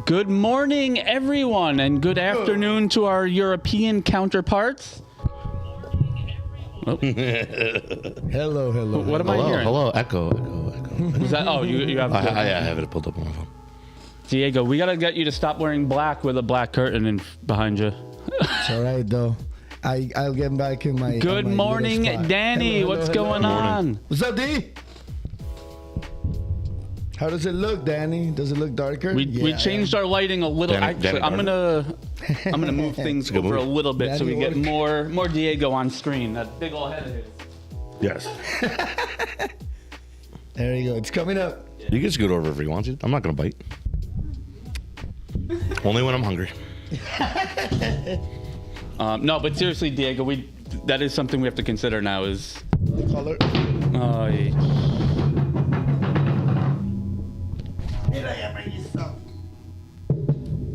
Good morning, everyone, and good afternoon to our European counterparts. Oh. Hello. What am I hearing? Hello, echo. Is that? Oh, you have. I have it pulled up on my phone. Diego, we gotta get you to stop wearing black with a black curtain behind you. It's all right though. I'll get back in my. Good morning, Danny. What's going on? What's up, D? How does it look, Danny? Does it look darker? We changed our lighting a little. Danny, I'm gonna move things over a little bit Danny so we get work. more Diego on screen. That big old head of his. Yes. There you go. It's coming up. You can just go over if you want to. I'm not going to bite. Only when I'm hungry. No, but seriously, Diego, that is something we have to consider now. Is The color. oh, yeah.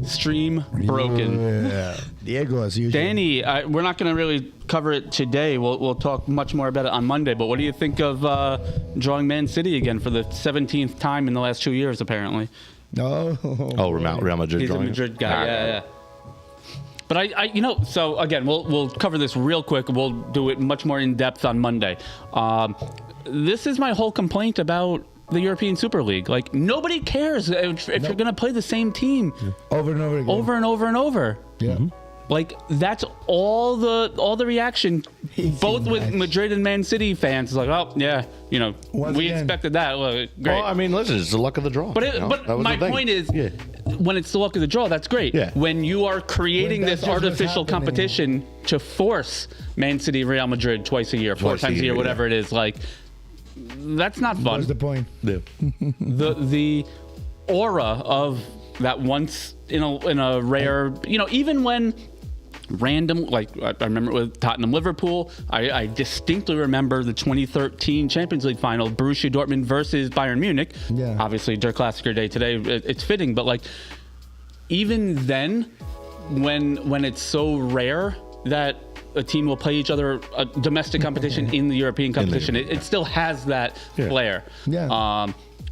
Stream broken. Yeah. Diego, as usual. Danny, we're not going to really cover it today. We'll talk much more about it on Monday. But what do you think of drawing Man City again for the 17th time in the last 2 years, apparently? No. Oh, Real Madrid He's a drawing. Madrid guy, yeah. But so again, we'll cover this real quick. We'll do it much more in depth on Monday. This is my whole complaint about the European Super League. Like, nobody cares if you're going to play the same team Over and over again. over and over and over. Yeah. Mm-hmm. Like, that's all the reaction, both with Madrid and Man City fans. It's like, oh yeah, Once we again. expected that. Well, great. Well, I mean, listen, it's the luck of the draw. But That was my the thing. point is, Yeah. when it's the luck of the draw, that's great. Yeah. When you are creating When this that's just what's artificial happening. competition to force Man City, Real Madrid twice a year, four Twice a times a year, year, whattever it is, like, that's not fun. What's the point? Yeah. the aura of that once in a rare, even when random, like I remember with Tottenham Liverpool, I distinctly remember the 2013 Champions League final, Borussia Dortmund versus Bayern Munich. Yeah. Obviously, Der Klassiker Day today, it's fitting, but like, even then, when it's so rare that a team will play each other a domestic competition in the European competition, it still has that flair. Yeah.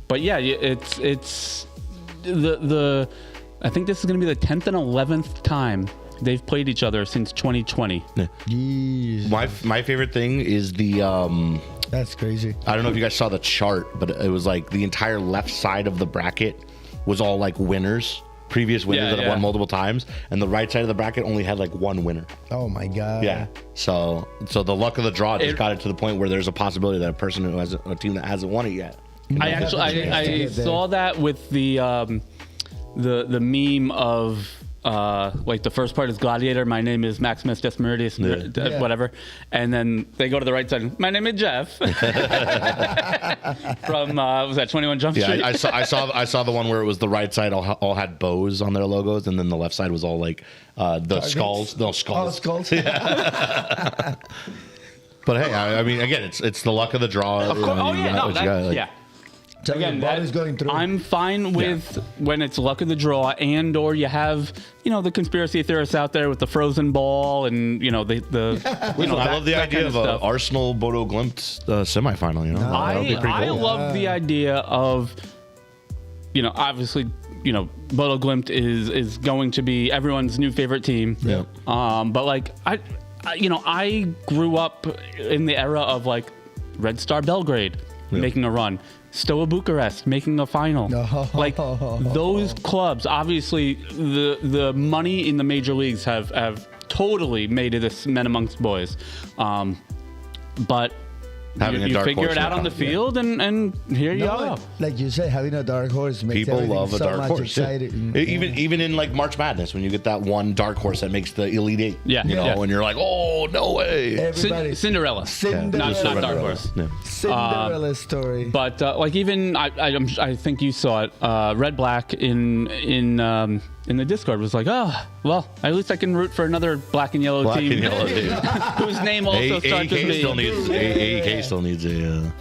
But yeah, it's I think this is going to be the 10th and 11th time they've played each other since 2020. Yeah. Jeez. My favorite thing is the That's crazy. I don't know if you guys saw the chart, but it was like the entire left side of the bracket was all like winners, previous winners that have won multiple times, and the right side of the bracket only had like one winner. Oh my god. Yeah. So the luck of the draw just got it to the point where there's a possibility that a person who has a team that hasn't won it yet. I saw that with the meme of like the first part is Gladiator. My name is Maximus Desmeridius, whatever, and then they go to the right side. My name is Jeff. From was that 21 Jump Street? Yeah, I saw the one where it was the right side all had bows on their logos, and then the left side was all like the skulls. No skulls. Oh, skulls. Yeah. But hey, I mean, again, it's the luck of the draw. Of course. Oh yeah, yeah. So Again, what is going through? I'm fine with when it's luck of the draw, and or you have the conspiracy theorists out there with the frozen ball, and the I love the idea of an Arsenal Bodo Glimt semifinal. That would be pretty I cool. love the idea of obviously Bodo Glimt is going to be everyone's new favorite team. Yeah. But like I grew up in the era of like Red Star Belgrade making a run. Stoa Bucharest making a final. Like those clubs, obviously the money in the major leagues have totally made it this men amongst boys. But you figure it out on the field, and here you go. Like you said, having a dark horse makes People love a so dark much horse. exciting. Even in like March Madness, when you get that one dark horse that makes the Elite Eight, and you're like, oh no way. Everybody, Cinderella. Cinderella. Not dark horse. Yeah. Cinderella story. But like even I think you saw it. Red Black in the Discord was like, oh well, at least I can root for another black and yellow Black team, and yellow team. whose name also starts with B. AEK still needs a.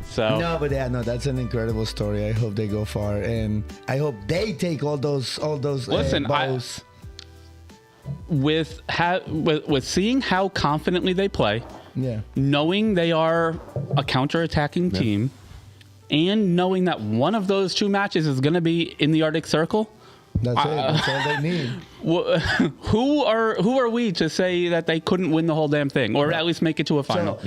So No, but that's an incredible story. I hope they go far, and I hope they take all those. Listen, balls. with seeing how confidently they play, knowing they are a counter-attacking team, and knowing that one of those two matches is going to be in the Arctic Circle. That's it. That's all they need. Who are we to say that they couldn't win the whole damn thing, or at least make it to a final?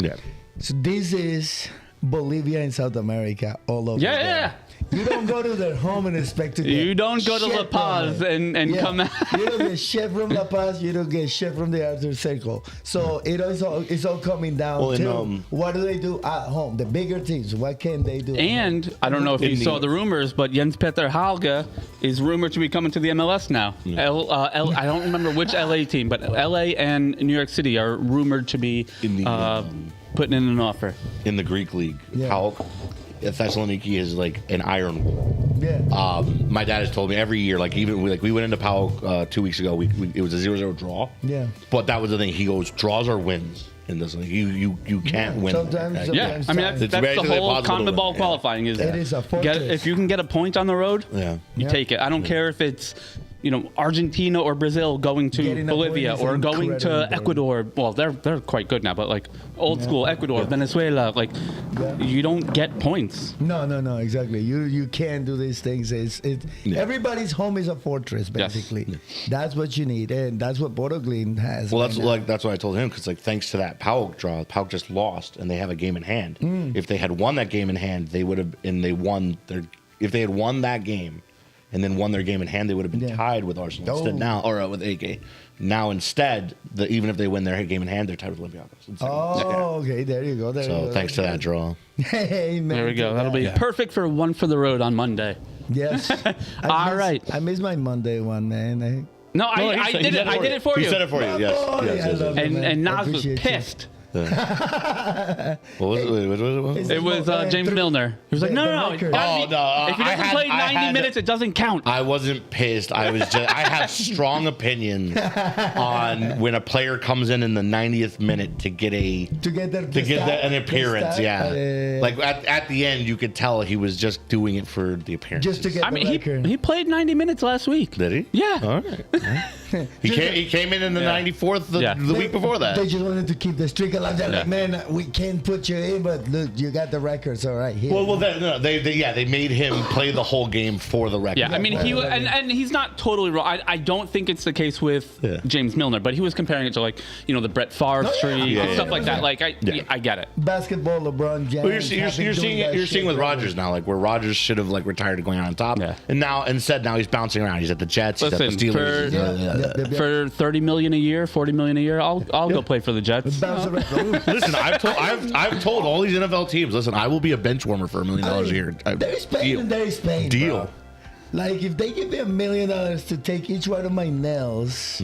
So this is Bolivia and South America all over. Yeah. You don't go to their home and expect to get You don't go to La shit Paz from it. and come out. You don't get shit from La Paz. You don't get shit from the Arctic Circle. So it's all coming down to what do they do at home? The bigger teams. What can they do? And I don't know if you saw the rumors, but Jens Petter Hauge is rumored to be coming to the MLS now. I don't remember which LA team, but LA and New York City are rumored to be putting in an offer. In the Greek league, Thessaloniki is like an iron. Yeah. My dad has told me every year, like even we went into PAOK 2 weeks ago. It was a 0-0 draw. Yeah. But that was the thing. He goes, draws or wins in this league. You can't win. Sometimes. Yeah, I mean that's the whole CONMEBOL qualifying is. It is a fortress. If you can get a point on the road, you take it. I don't care if it's Argentina or Brazil going to Bolivia or going to Ecuador. Well, they're quite good now, but like old school Ecuador, Venezuela, like you don't get points. No, exactly. You can't do these things. Everybody's home is a fortress, basically. Yes. That's what you need, and that's what Bodo Glimt has. Well, that's what I told him, because like thanks to that PAOK draw, PAOK just lost, and they have a game in hand. If they had won that game in hand, they would have, and they won their. If they had won that game, and then won their game in hand, they would have been tied with Arsenal instead now, or with AK. Now instead, even if they win their game in hand, they're tied with Olympiacos. Okay, there you go. So thanks to that draw. Hey, man. There we go. That'll be perfect for one for the road on Monday. Yes. All right. I missed my Monday one, man. I did it. I did it for you. He said it for you. Yes. And Nas was pissed. What was it? It was James Milner. He was like, no. If he doesn't play 90 minutes, it doesn't count. I wasn't pissed. I have strong opinions on when a player comes in the 90th minute to get an appearance. Like at the end, you could tell he was just doing it for the appearance. Just to get. I mean, he played 90 minutes last week. Did he? Yeah. All right. He came in the 94th the week before that. They just wanted to keep the streak alive. They're like, man, we can't put you in, but look, you got the records, all right. Here. Well, they made him play the whole game for the record. Yeah, I mean, and he's not totally wrong. I don't think it's the case with James Milner, but he was comparing it to like the Brett Favre streak and stuff like that. Like I get it. Basketball, LeBron James. Well, you're seeing with Rodgers now, like where Rodgers should have like retired going on top, and now he's bouncing around. He's at the Jets. Listen, he's at the Steelers. For $30 million a year, $40 million a year, I'll go play for the Jets. Listen, I've told all these NFL teams, listen, I will be a bench warmer for $1 million a year. There's pain and there's pain. Deal. Bro. Like if they give me $1 million to take each one of my nails.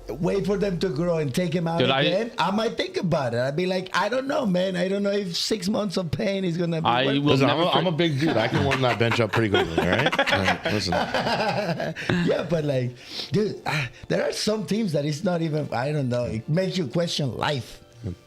Wait for them to grow and take him out again. I might think about it. I'd be like, I don't know, man. I don't know if 6 months of pain is gonna be. I'm a big dude. I can warm that bench up pretty quickly. All right, listen. Yeah, but like, dude, there are some teams that it's not even. I don't know. It makes you question life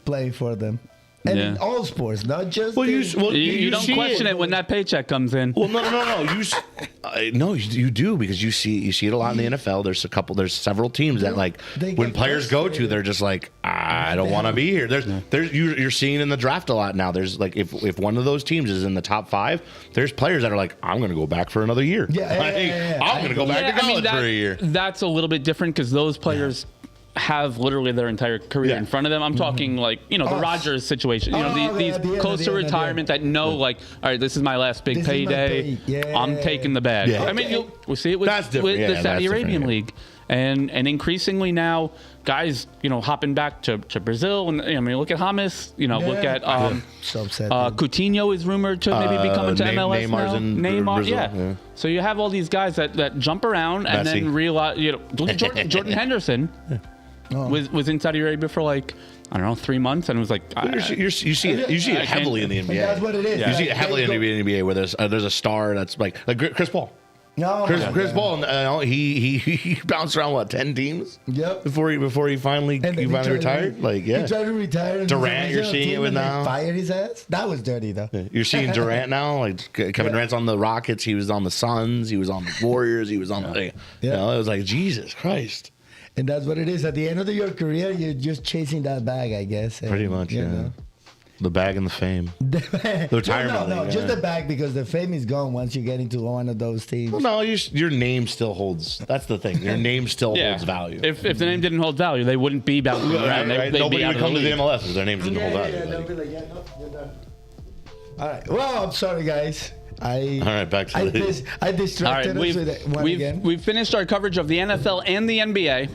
playing for them. And in all sports, not just. You don't question it when that paycheck comes in. Well, no. You do because you see it a lot in the NFL. There's several teams that like when players go to, they're just like, I don't want to be here. You're seeing in the draft a lot now. There's like if one of those teams is in the top 5, there's players that are like, I'm going to go back for another year. I'm going to go back to college for a year. That's a little bit different because those players have literally their entire career in front of them. I'm talking like, the Rodgers situation. These close to retirement that know like, all right, this is my last big payday. I'm taking the bag. Yeah. I mean, we see it with the Saudi Arabian League. And increasingly now, guys, hopping back to Brazil. And I mean, look at James. Look at Coutinho is rumored to maybe be coming to MLS now. Neymar, Brazil, So you have all these guys that jump around and then realize, Jordan Henderson. Was in Saudi Arabia for like, I don't know, 3 months, and it was like you see it heavily in the NBA. That's what it is. You see it heavily in the NBA where there's a star that's like Chris Paul. Chris Paul, he bounced around 10 teams. Yep. Before he finally retired. He tried to retire. Durant, you're seeing it with now. Fired his ass. That was dirty though. You're seeing Durant now. Like Kevin Durant's on the Rockets. He was on the Suns. He was on the Warriors. He was on the. It was like Jesus Christ. And that's what it is. At the end of your career, you're just chasing that bag, I guess. Pretty much, yeah. The bag and the fame. The retirement. No, just the bag because the fame is gone once you get into one of those teams. Well, no, your name still holds. That's the thing. Your name still holds value. If the name didn't hold value, they wouldn't be bouncing around. Right. Nobody would come to the MLS if their name didn't hold value. They'll be like, no, you're done. All right. Well, I'm sorry, guys. All right, back to this. I distracted us with one again. We've finished our coverage of the NFL and the NBA.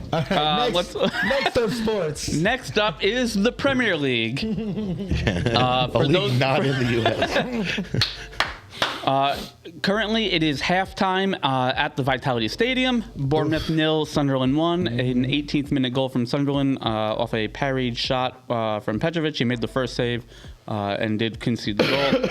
Next up, sports. Next up is the Premier League. For those not in the U.S. Currently, it is halftime at the Vitality Stadium. Bournemouth 0, Sunderland 1. An 18th minute goal from Sunderland off a parried shot from Petrovic. He made the first save and did concede the goal.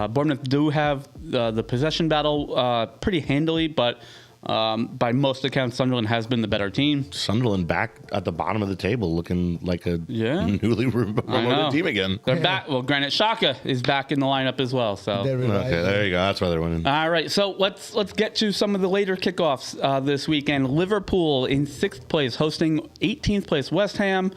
Bournemouth do have the possession battle pretty handily, but by most accounts, Sunderland has been the better team. Sunderland back at the bottom of the table looking like a newly promoted team again. They're back. Well, Granit Xhaka is back in the lineup as well. So okay, there you go. That's why they're winning. All right, so let's get to some of the later kickoffs this weekend. Liverpool in 6th place hosting 18th place West Ham.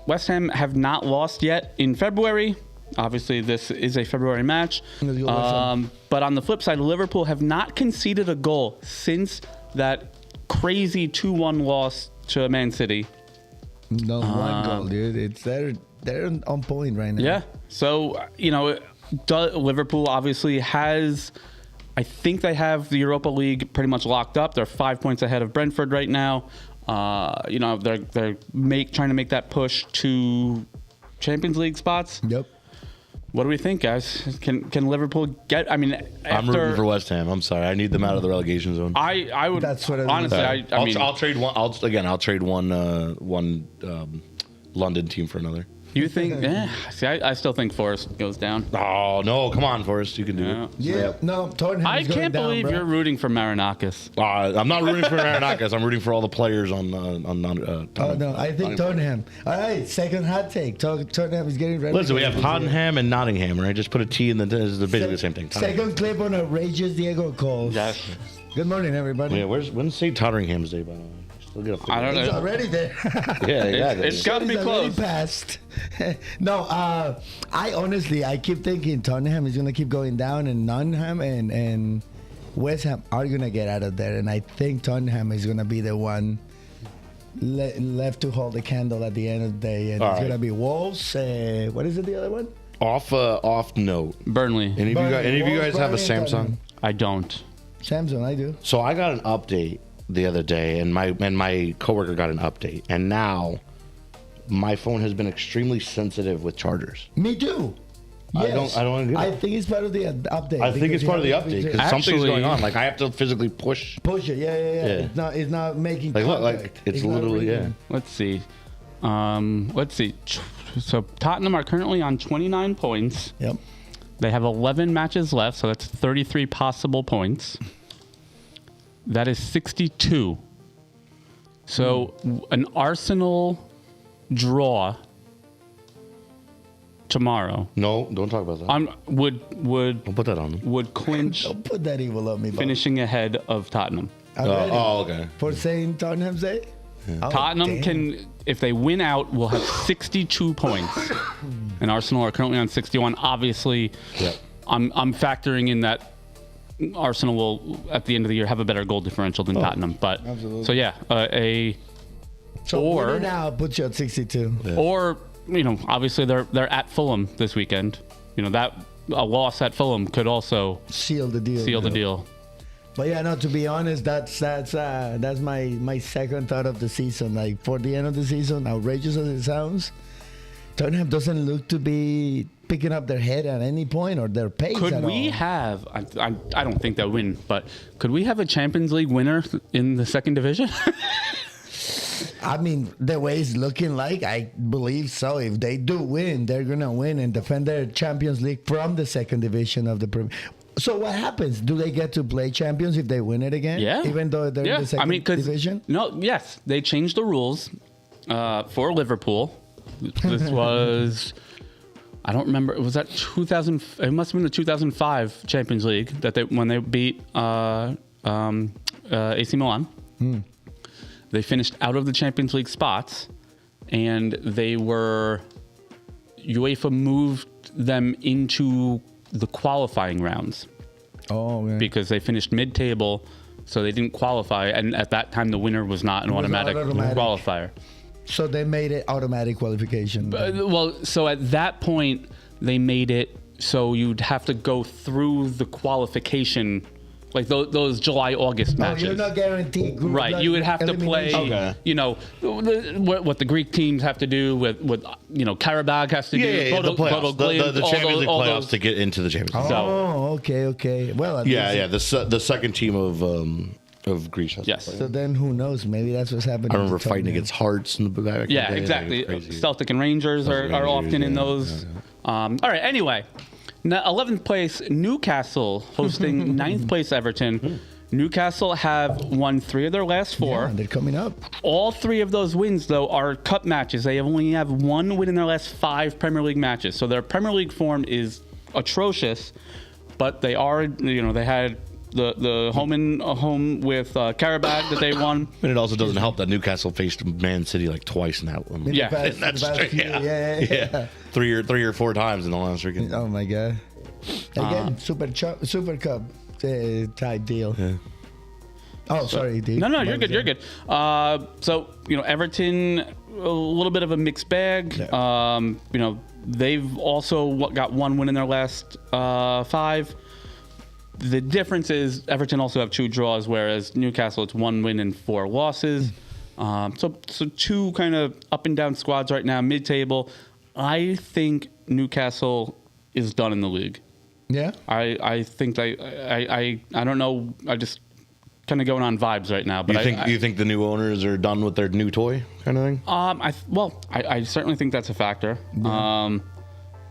West Ham have not lost yet in February. Obviously, this is a February match. But on the flip side, Liverpool have not conceded a goal since that crazy 2-1 loss to Man City. No, one goal, dude. They're on point right now. Yeah. So, Liverpool obviously has... I think they have the Europa League pretty much locked up. They're 5 points ahead of Brentford right now. They're trying to make that push to Champions League spots. Yep. What do we think, guys? Can Liverpool get? I mean, I'm rooting for West Ham. I'm sorry, I need them out of the relegation zone. I would. That's what honestly. I'll trade one. I'll trade one London team for another. You think? See, I still think Forest goes down. Oh no! Come on, Forest, you can do it. Yeah, no, Tottenham. I can't believe you're rooting for Marinakis. I'm not rooting for Marinakis. I'm rooting for all the players on. Oh no, I think Tottenham. All right, second hot take. Tottenham is getting ready. Listen, we have Tottenham and Nottingham, right? Just put a T in the. It's basically the same thing. Second clip on outrageous Diego calls. Yes. Good morning, everybody. Yeah, when's St. Totteringham's Day, by the way? Still get a I don't know. It's already there. Yeah. It's got to be It's already close. passed. No, I honestly, I keep thinking Tottenham is going to keep going down, and Nottingham and West Ham are going to get out of there. And I think Tottenham is going to be the one left to hold the candle at the end of the day. And All it's right. going to be Wolves. What is it, the other one? Off note. Burnley. Any of you guys have a Wolves, Burnley, and Samsung? Tottenham. I don't. Samsung, I do. So I got an update the other day, and my coworker got an update, and now my phone has been extremely sensitive with chargers. Me too. I Yes. don't get it. I think it's part of the update. I think it's part of the because you update have because to something's Actually- going on. Like I have to physically push. push it. Yeah. It's not making Like look, contact. like it's not literally reading. Let's see. So Tottenham are currently on 29 points. Yep. They have 11 matches left, so that's 33 possible points. That is 62. So an Arsenal draw tomorrow No, don't talk about that. would Don't put that on me. would clinch Don't put that evil on me, Bob. finishing ahead of Tottenham. Already? Okay. For saying Tottenham's Day? Oh, Tottenham damn. can, if they win out, will have 62 points, and Arsenal are currently on 61. Obviously, Yep. I'm factoring in that Arsenal will, at the end of the year, have a better goal differential than Tottenham. But absolutely. so yeah, So or- winning now puts you at 62. or obviously they're at Fulham this weekend. That a loss at Fulham could also Seal the deal. seal the deal. But yeah, no, to be honest, that's my second thought of the season. Like for the end of the season, outrageous as it sounds, Tottenham doesn't look to be picking up their head at any point or their pace Could at we all. have? I don't think they'll win, but could we have a Champions League winner in the second division? I mean, the way it's looking like, I believe so. If they do win, they're going to win and defend their Champions League from the second division of the Premier. So what happens? Do they get to play champions if they win it again? Yeah. Even though they're in the second 'cause- division? No, yes, they changed the rules for Liverpool. This was, I don't remember. Was that 2000? It must have been the 2005 Champions League when they beat AC Milan. They finished out of the Champions League spots, and UEFA moved them into the qualifying rounds Oh, man. because they finished mid-table, so they didn't qualify. And at that time, the winner was not an was not automatic automatic. qualifier. So they made it automatic qualification. So at that point, they made it so you'd have to go through the qualification, like those July-August matches. You're not guaranteed group Right, you would have to play, elimination. Okay. what the Greek teams have to do with Karabag has to do. The playoffs, the all Champions League all playoffs those- to get into the Champions League. Oh, okay. Well, at least- The second team of Greece has to Yes. play. So then who knows? Maybe that's what's happening. I remember to fighting Tottenham. against Hearts in the back. Yeah, exactly. Celtic and Rangers are Rangers, often in yeah, those. All right, anyway. Now, 11th place, Newcastle hosting 9th place Everton. Newcastle have won 3 of their last 4. Yeah, they're coming up. All 3 of those wins, though, are cup matches. They only have 1 win in their last 5 Premier League matches. So their Premier League form is atrocious, but they are, they had the home with Karabag that they won. And it also doesn't help that Newcastle faced Man City like twice in that one. Yeah. The past That's straight. few- yeah. 3 or 4 times in the last weekend. Oh my god. Again, Super Cup type deal. Yeah. Oh, sorry, Dave. No, you're good. You're good. So Everton, a little bit of a mixed bag. Yeah. They've also got 1 win in their last 5. The difference is Everton also have 2 draws, whereas Newcastle it's 1 win and 4 losses. So 2 kind of up and down squads right now, mid-table. I think Newcastle is done in the league. Yeah. I think I don't know. I just kind of going on vibes right now. But You think the new owners are done with their new toy kind of thing? I certainly think that's a factor.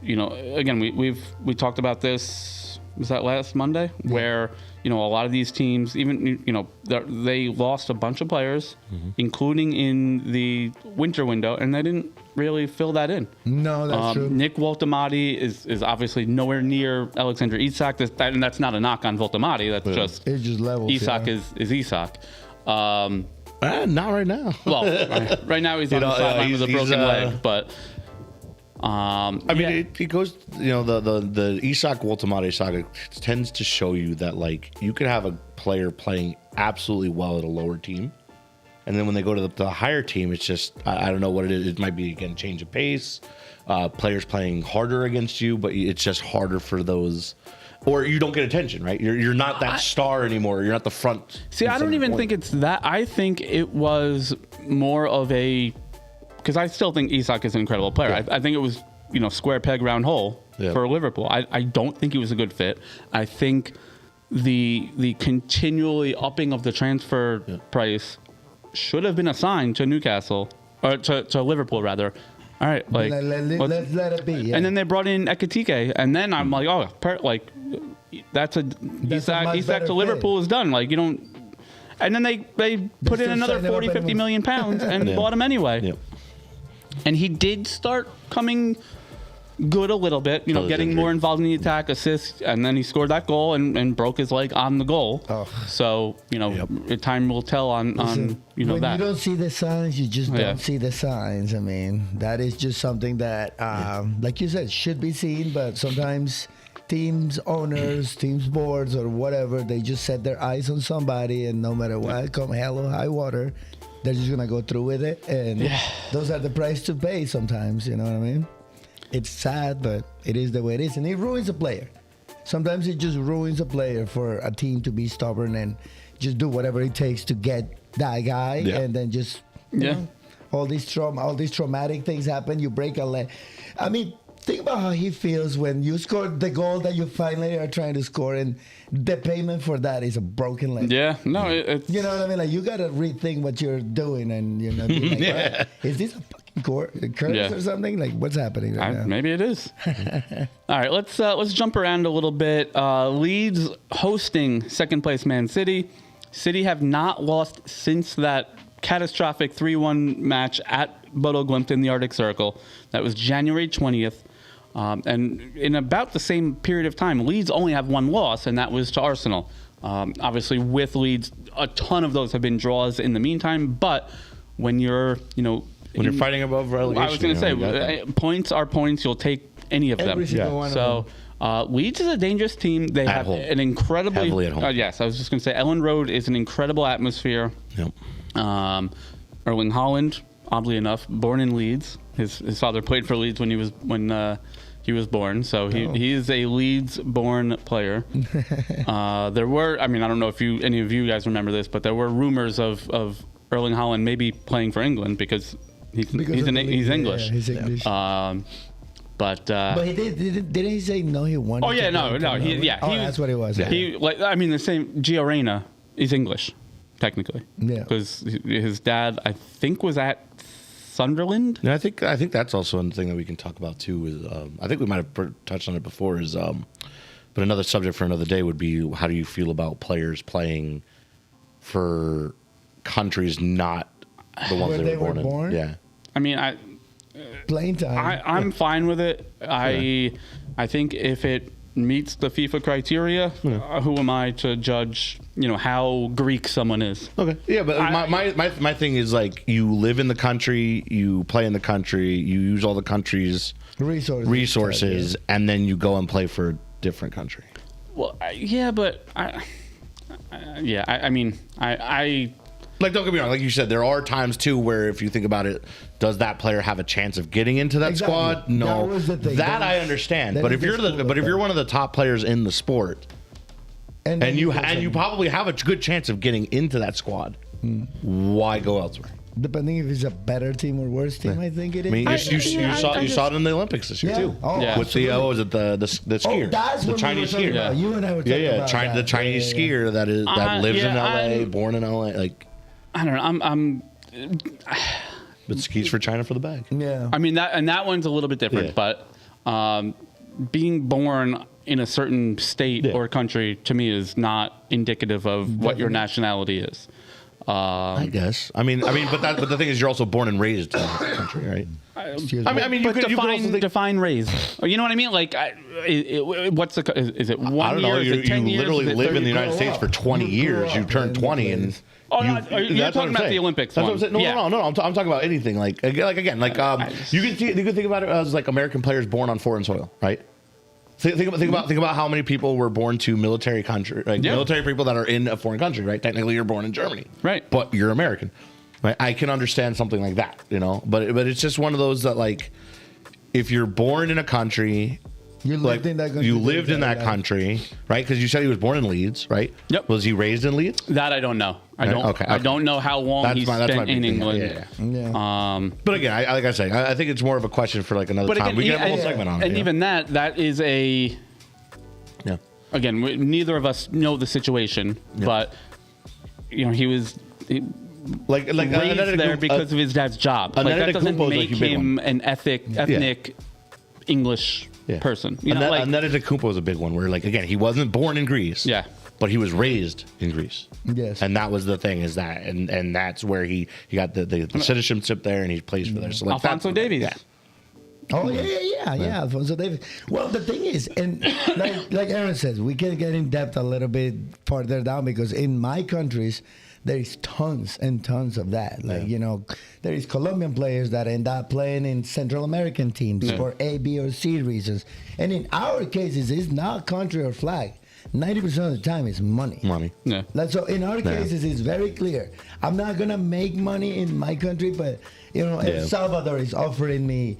Again, we talked about this Was that last Monday? Yeah. Where, a lot of these teams, even, they lost a bunch of players, including in the winter window, and they didn't really fill that in. No, that's true. Nick Voltemati is obviously nowhere near Alexander Isak, and that's not a knock on Voltemati. That's just it's just levels. Isak is Isak. Not right now. Well, right now he's on the sideline with a broken leg, but. It goes. The Isak Voltemati saga tends to show you that you could have a player playing absolutely well at a lower team, and then when they go to the higher team, it's just I don't know what it is. It might be again change of pace, players playing harder against you, but it's just harder for those. Or you don't get attention, right? You're not that star anymore. You're not the front. See, I don't even think it's that. I think it was more of a. Because I still think Isak is an incredible player. Yeah. I think it was, square peg, round hole for Liverpool. I don't think he was a good fit. I think the continually upping of the transfer price should have been assigned to Newcastle, or to Liverpool, rather. All right, let's let it be. Yeah. And then they brought in Ekitike, and then I'm like, that's Isak to Liverpool fit. Is done. You don't. And then they put in another 40-50 million pounds and bought him anyway. Yep. And he did start coming good a little bit, getting more involved in the attack, assists, and then he scored that goal and broke his leg on the goal. Oh. So, time will tell on when that. When you don't see the signs, you just don't see the signs. I mean, that is just something that, like you said, should be seen, but sometimes teams, owners, teams, boards, or whatever, they just set their eyes on somebody, and no matter what, come hell or high water, they're just going to go through with it. And those are the price to pay sometimes, you know what I mean? It's sad, but it is the way it is. And it ruins a player. Sometimes it just ruins a player for a team to be stubborn and just do whatever it takes to get that guy. Yeah. And then just, you know, all these traumatic things happen. You break a leg. I mean, think about how he feels when you score the goal that you finally are trying to score, and the payment for that is a broken leg. Yeah, no, it's... You know what I mean? You got to rethink what you're doing, and be like, is this a fucking curse or something? What's happening right now? Maybe it is. All right, let's jump around a little bit. Leeds hosting second place Man City. City have not lost since that catastrophic 3-1 match at Bodo Glimt in the Arctic Circle. That was January 20th. And in about the same period of time, Leeds only have one loss, and that was to Arsenal. Obviously, with Leeds, a ton of those have been draws in the meantime. But when you're, when you're fighting above relegation, I was going to say, points are points. You'll take any of them. Every single one of them. Leeds is a dangerous team. They have an incredibly heavily at home. Yes, I was just going to say, Ellen Road is an incredible atmosphere. Yep. Erling Haaland, oddly enough, born in Leeds. His father played for Leeds when he was born, so he is a Leeds-born player. There were, I don't know if any of you guys remember this, but there were rumors of Erling Haaland maybe playing for England because he's English. Yeah, he's English. But he didn't he say no? He wanted. Oh yeah, no. That's what it was. Yeah. The same. Gio Reyna is English, technically. Yeah. Because his dad, I think, was at Sunderland. Yeah, I think that's also one thing that we can talk about too. Is I think we might have touched on it before. But another subject for another day would be, how do you feel about players playing for countries not the ones they were born? Yeah. Playing time. I'm fine with it. I think if it meets the FIFA criteria, who am I to judge, how Greek someone is? Okay. Yeah, but my thing is, you live in the country, you play in the country, you use all the country's resources, and then you go and play for a different country. Well, but don't get me wrong. Like you said, there are times too where, if you think about it, does that player have a chance of getting into that squad? No, that I understand. But if you're one of the top players in the sport, and you probably have a good chance of getting into that squad, why go elsewhere? Depending if it's a better team or worse team, I think it is. You saw it in the Olympics this year too. With the what was it, the skier, the Chinese skier. Yeah. You and I were talking about that. The Chinese skier that lives in LA, born in LA, I don't know. But skis for China for the bag. Yeah. That one's a little bit different, but being born in a certain state or country, to me, is not indicative of what your nationality is. I guess. I mean, but the thing is, you're also born and raised in that country, right? I mean, you could also define raised. You know what I mean? Like, what's is it 1 year? I don't know. Is it 10 you years? literally live in the United States up. for 20 years. You turn 20 and. Oh, you're talking about the Olympics. That's what I'm saying. No. I'm talking about anything. You can think about it as like American players born on foreign soil, right? Think about how many people were born to military country, like military people that are in a foreign country, right? Technically, you're born in Germany, right? But you're American, right? I can understand something like that, but it's just one of those that, like, if you're born in a country. You lived in that country. You lived in that country, right? Because you said he was born in Leeds, right? Yep. Was he raised in Leeds? That I don't know. I don't know how long he spent in England. Yeah. But again, like I say, I think it's more of a question for like another time. We can have a whole segment on it. And even that is a. Yeah. Again, neither of us know the situation, but he was. Like raised there because of his dad's job. Like, that doesn't make him an ethnic English person. Antetokounmpo was a big one where, like, again, he wasn't born in Greece. Yeah. But he was raised in Greece. Yes. And that was the thing, is that and that's where he got the citizenship there, and he plays for there. So, like, Alphonso Davies. Yeah. Oh yeah, Alphonso Davies. Well, the thing is, and like Aaron says, we can get in depth a little bit further down, because in my countries there is tons and tons of that. Like, there is Colombian players that end up playing in Central American teams for A, B, or C reasons. And in our cases, it's not country or flag. 90% of the time, it's money. Yeah. So in our cases, it's very clear. I'm not gonna make money in my country, but El Salvador is offering me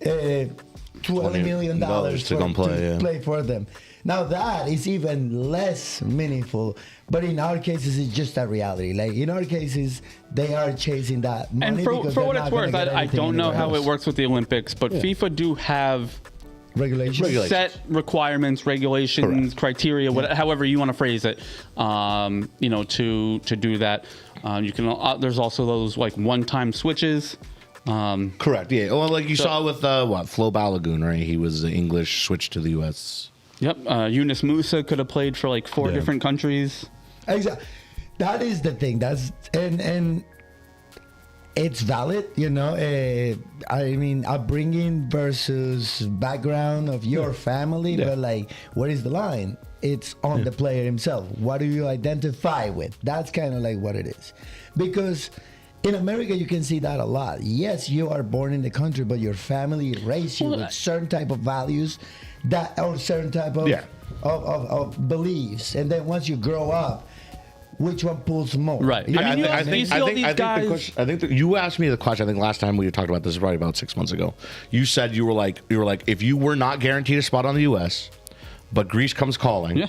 $20 million to play for them. Now that is even less meaningful, but in our cases, it's just a reality. Like, in our cases, they are chasing that money. And for what it's worth, I don't know how it works with the Olympics, but FIFA do have regulations, set requirements, regulations, criteria, however you want to phrase it. To do that, you can. There's also those like one-time switches. Correct. Yeah. Well, like you saw with Flo Balogun, right? He was English, switched to the U.S. Yep. Yunus Musa could have played for like 4 different countries. Exactly. That is the thing. And it's valid, I mean, upbringing versus background of your family, but like, where is the line? It's on the player himself. What do you identify with? That's kind of like what it is. Because in America, you can see that a lot. Yes, you are born in the country, but your family raised you with certain type of values, or certain type of beliefs. And then once you grow up, which one pulls more? Right. Yeah, I think you asked me the question. I think last time we talked about this, probably about 6 months ago. You said you were like, if you were not guaranteed a spot on the U.S., but Greece comes calling,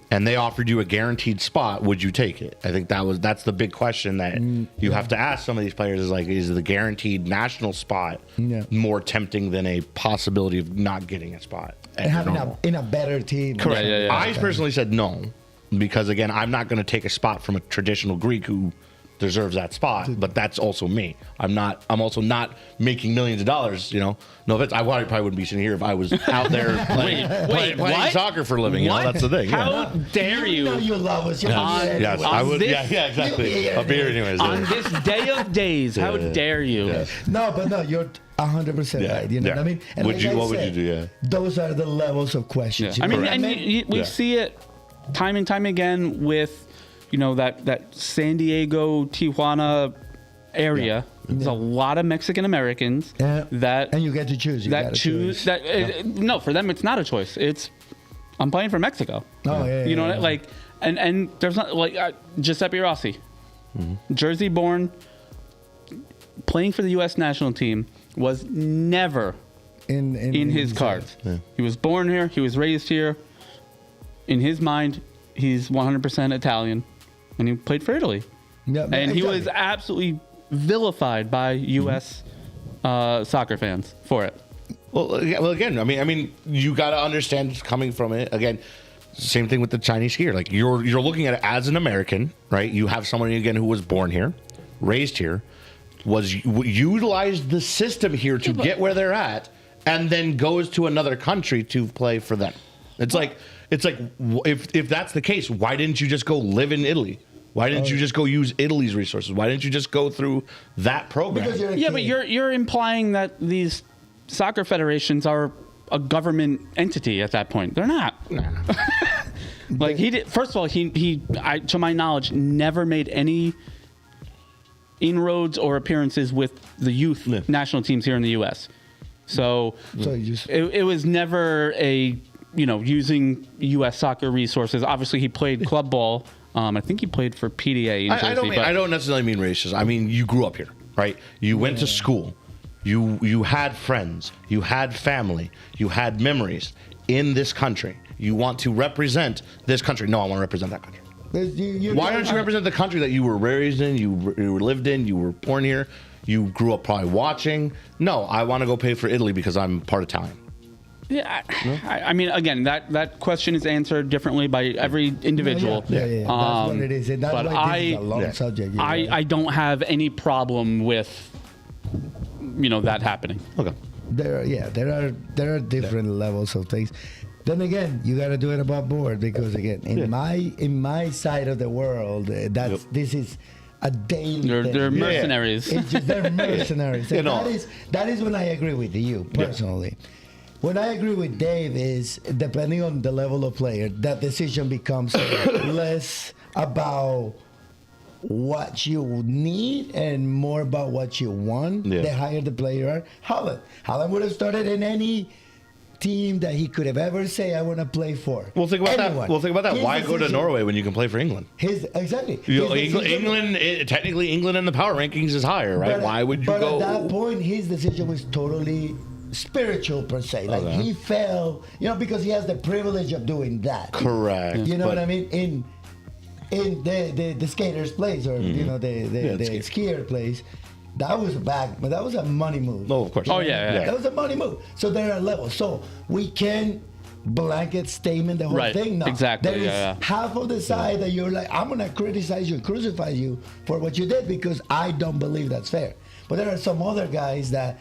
and they offered you a guaranteed spot, would you take it? I think that's the big question that you have to ask some of these players, is like, is the guaranteed national spot more tempting than a possibility of not getting a spot and having in a better team? Correct. I personally said no, because again, I'm not going to take a spot from a traditional Greek who deserves that spot, but that's also me. I'm also not making millions of dollars, No offense. I probably wouldn't be sitting here if I was out there playing soccer for a living. That's the thing. How dare you? You love us. Yes, I would. Exactly. I'll be here anyways. On this day of days, how dare you? Yeah. No, you're 100% right. You know what I mean? And what would you do? Yeah. Those are the levels of questions. I mean, and we see it time and time again with, that San Diego, Tijuana area. There's a lot of Mexican Americans that, and you get to choose. No, for them it's not a choice. It's, I'm playing for Mexico. Oh yeah. You know, like, and there's not like Giuseppe Rossi, Jersey born, playing for the U.S. national team, was never in his cards. Yeah. He was born here. He was raised here. In his mind, he's 100% Italian, and he played for Italy. Yeah, and he was absolutely vilified by U.S. Soccer fans for it. Well, again, I mean, you got to understand coming from it. Again, same thing with the Chinese skier. Like, you're looking at it as an American, right? You have someone again who was born here, raised here, utilized the system here to get where they're at, and then goes to another country to play for them. It's like if that's the case, why didn't you just go live in Italy? Why didn't you just go use Italy's resources? Why didn't you just go through that program? Because you're a Yeah, kid. but you're implying that these soccer federations are a government entity at that point. They're not. Like he did. First of all, he to my knowledge never made any inroads or appearances with the youth national teams here in the U.S. So you just it was never a using U.S. soccer resources. Obviously, he played club ball. I think he played for PDA in Jersey. I don't necessarily mean racist. I mean you grew up here, right? You went to school. You had friends. You had family. You had memories in this country. You want to represent this country. No, I want to represent that country. Why don't you represent the country that you were raised in, you lived in, you were born here, you grew up probably watching? No, I want to go pay for Italy because I'm part Italian. Yeah, I mean, again, that question is answered differently by every individual. Yeah. That's what it is. And that's but why this is a long subject. I don't have any problem with that happening. Okay. There are different levels of things. Then again, you got to do it above board because again, in my side of the world, this is a daily. They're mercenaries. It's just, they're mercenaries. And know. that is when I agree with you personally. Yeah. When I agree with Dave is depending on the level of player, that decision becomes less about what you need and more about what you want. Yeah. The higher the player are. Holland would have started in any team that he could have ever say I want to play for. Well, think about Anyone. that. Well, think about that. His Why go to decision- Norway when you can play for England? Exactly. England, technically, England in the power rankings is higher, right? Why would you go? But at that point, his decision was totally spiritual per se. Like he fell, because he has the privilege of doing that. Correct. You know what I mean? In the skater's place or the skier place, that was a money move. No, of course. Oh yeah. That was a money move. So there are levels. So we can blanket statement the whole thing. No, exactly. There is half of the side that you're like, I'm gonna criticize you, crucify you for what you did because I don't believe that's fair. But there are some other guys that